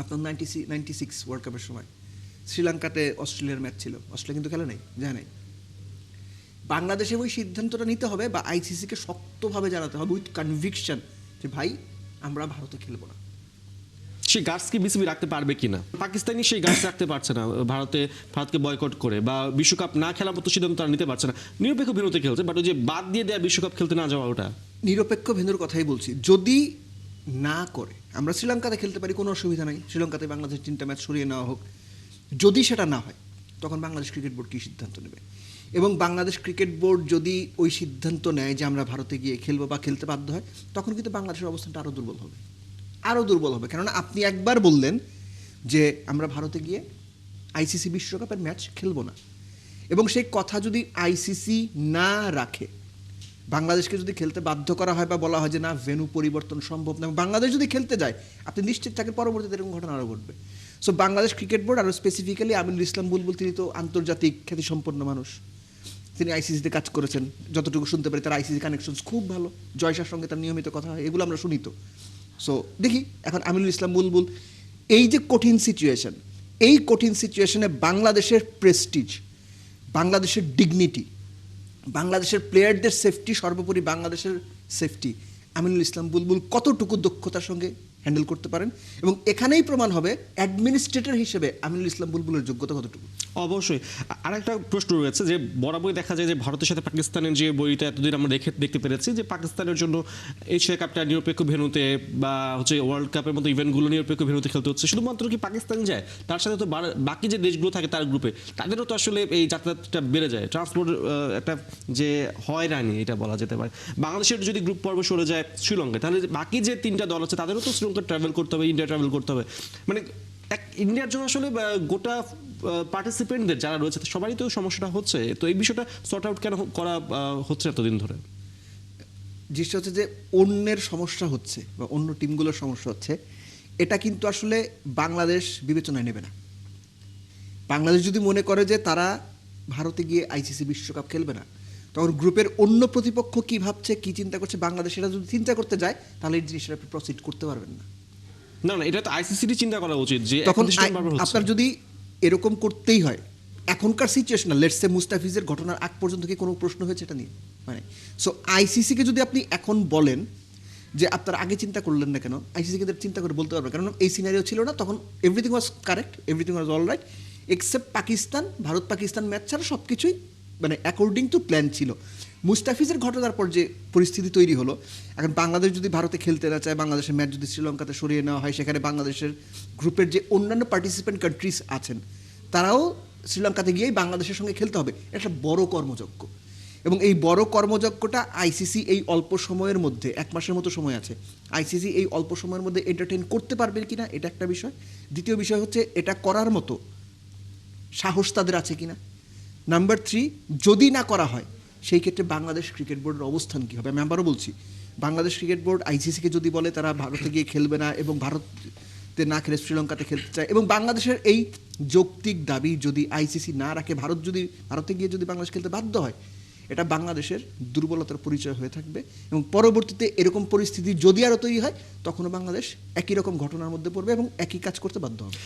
আপনার 96 ওয়ার্ল্ড কাপের সময় শ্রীলঙ্কাতে অস্ট্রেলিয়ার ম্যাচ ছিল, অস্ট্রেলিয়া কিন্তু খেলে নাই, যায় নাই। বাংলাদেশে ওই সিদ্ধান্তটা নিতে হবে বা আইসিসিকে শক্তভাবে জানাতে হবে উইথ কনভিকশন যে ভাই আমরা ভারতে খেলবো না। সেই গার্ডস কি বিসিবি রাখতে পারবে কিনা? পাকিস্তানি সেই গার্ডস রাখতে পারছে না, ভারতকে বয়কট করে বা বিশ্বকাপ না খেলার মতো সিদ্ধান্ত তারা নিতে পারছে না। নিরপেক্ষ ভেন্যুতে খেলছে, বাট ওই যে বাদ দিয়ে দেয়া বিশ্বকাপ খেলতে না যাওয়া, ওটা নিরপেক্ষ ভেন্যুর কথাই বলছি। যদি না করে আমরা শ্রীলঙ্কাতে খেলতে পারি, কোনো অসুবিধা নাই, শ্রীলঙ্কাতে বাংলাদেশের 3টা ম্যাচ সরিয়ে নেওয়া হোক। যদি সেটা না হয় তখন বাংলাদেশ ক্রিকেট বোর্ড কী সিদ্ধান্ত নেবে, এবং বাংলাদেশ ক্রিকেট বোর্ড যদি ওই সিদ্ধান্ত নেয় যে আমরা ভারতে গিয়ে খেলবো বা খেলতে বাধ্য হয়, তখন কিন্তু বাংলাদেশের অবস্থানটা আরও দুর্বল হবে, আরও দুর্বল হবে। কেননা আপনি একবার বললেন যে আমরা ভারতে গিয়ে আইসিসি বিশ্বকাপের ম্যাচ খেলবো না, এবং সেই কথা যদি আইসিসি না রাখে, বাংলাদেশকে যদি খেলতে বাধ্য করা হয় বা বলা হয় যে না ভেন্যু পরিবর্তন সম্ভব না, বাংলাদেশ যদি খেলতে যায়, আপনি নিশ্চিত থাকেন পরবর্তীতে এরকম ঘটনা আরও ঘটবে। সো বাংলাদেশ ক্রিকেট বোর্ড আরও স্পেসিফিক্যালি আমিনুল ইসলাম বুলবুল, তিনি তো আন্তর্জাতিক খ্যাতিসম্পন্ন মানুষ, তিনি আইসিসিতে কাজ করেছেন, যতটুকু শুনতে পারি তার আইসিসি কানেকশনস খুব ভালো, জয়সার সঙ্গে তার নিয়মিত কথা হয়, এগুলো আমরা শুনি তো। সো দেখি এখন আমিনুল ইসলাম বুলবুল এই যে কঠিন সিচুয়েশন, এই কঠিন সিচুয়েশনে বাংলাদেশের প্রেস্টিজ, বাংলাদেশের ডিগনিটি, বাংলাদেশের প্লেয়ারদের সেফটি, সর্বোপরি বাংলাদেশের সেফটি, আমিনুল ইসলাম বুলবুল কতটুকু দক্ষতার সঙ্গে হ্যান্ডেল করতে পারেন, এবং এখানেই প্রমাণ হবে অ্যাডমিনিস্ট্রেটর হিসেবে আমিনুল ইসলাম বুলবুলের যোগ্যতা কতটুকু। অবশ্যই। আরেকটা প্রশ্ন রয়েছে যে বরাবরই দেখা যায় যে ভারতের সাথে পাকিস্তানের যে বইটা এতদিন আমরা দেখতে পেরেছি যে পাকিস্তানের জন্য এশিয়া কাপটা নিরপেক্ষ ভেন্যুতে বা হচ্ছে ওয়ার্ল্ড কাপের মতো ইভেন্টগুলো নিরপেক্ষ ভেন্যুতে খেলতে হচ্ছে। শুধুমাত্র কি পাকিস্তান যায়, তার সাথে তো বাকি যে দেশগুলো থাকে তার গ্রুপে তাদেরও তো আসলে এই যাতায়াতটা বেড়ে যায়, ট্রান্সপোর্ট একটা যে হয়রানি এটা বলা যেতে পারে। বাংলাদেশের যদি গ্রুপ পর্ব সরে যায় শ্রীলঙ্কায়, তাহলে বাকি যে 3টা দল আছে তাদেরও তো শ্রীলঙ্কা ট্রাভেল করতে হবে, ইন্ডিয়া ট্রাভেল করতে হবে। মানে ইন্ডিয়ার জন্য আসলে গোটা পার্টিসিপেন্টদের যারা রয়েছে সবারই তো সমস্যাটা হচ্ছে। তো এই বিষয়টা সর্ট আউট কেন করা হচ্ছে এতদিন ধরে? জিনিসটা হচ্ছে যে অন্যের সমস্যা হচ্ছে বা অন্য টিমগুলোর সমস্যা হচ্ছে, এটা কিন্তু আসলে বাংলাদেশ বিবেচনায় নেবে না। বাংলাদেশ যদি মনে করে যে তারা ভারতে গিয়ে আইসিসি বিশ্বকাপ খেলবে না, তখন গ্রুপের অন্য প্রতিপক্ষ কী ভাবছে, কী চিন্তা করছে, বাংলাদেশ এটা যদি চিন্তা করতে যায়, তাহলে এই জিনিসটা আপনি প্রসিড করতে পারবেন না। না না, এটা তো আইসিসির চিন্তা করা উচিত যে তখন আপনার যদি এরকম করতেই হয়, এখনকার সিচুয়েশন, লেটস সে মুস্তাফিজের ঘটনার আগ পর্যন্ত কি কোনো প্রশ্ন হয়েছে এটা নিয়ে? মানে সো আইসিসিকে যদি আপনি এখন বলেন যে আপনারা আগে চিন্তা করলেন না কেন, আইসিসিকে চিন্তা করে বলতে পারবে, কারণ এই সিনারিও ছিল না তখন, everything was correct, everything was all right, except Pakistan, Bharat Pakistan match ছাড়া সব কিছুই মানে অ্যাকর্ডিং টু প্ল্যান ছিল। মুস্তাফিজের ঘটনার পর যে পরিস্থিতি তৈরি হলো, এখন বাংলাদেশ যদি ভারতে খেলতে না চায়, বাংলাদেশের ম্যাচ যদি শ্রীলঙ্কাতে সরিয়ে নেওয়া হয়, সেখানে বাংলাদেশের গ্রুপের যে অন্যান্য পার্টিসিপেন্ট কান্ট্রিজ আছেন তারাও শ্রীলঙ্কাতে গিয়েই বাংলাদেশের সঙ্গে খেলতে হবে, এটা বড় কর্মযজ্ঞ। এবং এই বড় কর্মযজ্ঞটা আইসিসি এই অল্প সময়ের মধ্যে, 1 মাসের মতো সময় আছে, আইসিসি এই অল্প সময়ের মধ্যে এন্টারটেইন করতে পারবে কিনা এটা একটা বিষয়। দ্বিতীয় বিষয় হচ্ছে এটা করার মতো সাহস তাদের আছে কিনা। নাম্বার 3, যদি না করা হয় সেই ক্ষেত্রে বাংলাদেশ ক্রিকেট বোর্ডের অবস্থান কী হবে। আমি আবারও বলছি, বাংলাদেশ ক্রিকেট বোর্ড আইসিসিকে যদি বলে তারা ভারতে গিয়ে খেলবে না এবং ভারতে না খেলে শ্রীলঙ্কাতে খেলতে চায়, এবং বাংলাদেশের এই যৌক্তিক দাবি যদি আইসিসি না রাখে, ভারতে গিয়ে যদি বাংলাদেশ খেলতে বাধ্য হয়, এটা বাংলাদেশের দুর্বলতার পরিচয় হয়ে থাকবে, এবং পরবর্তীতে এরকম পরিস্থিতি যদি আরও তৈরি হয় তখনও বাংলাদেশ একই রকম ঘটনার মধ্যে পড়বে এবং একই কাজ করতে বাধ্য হবে।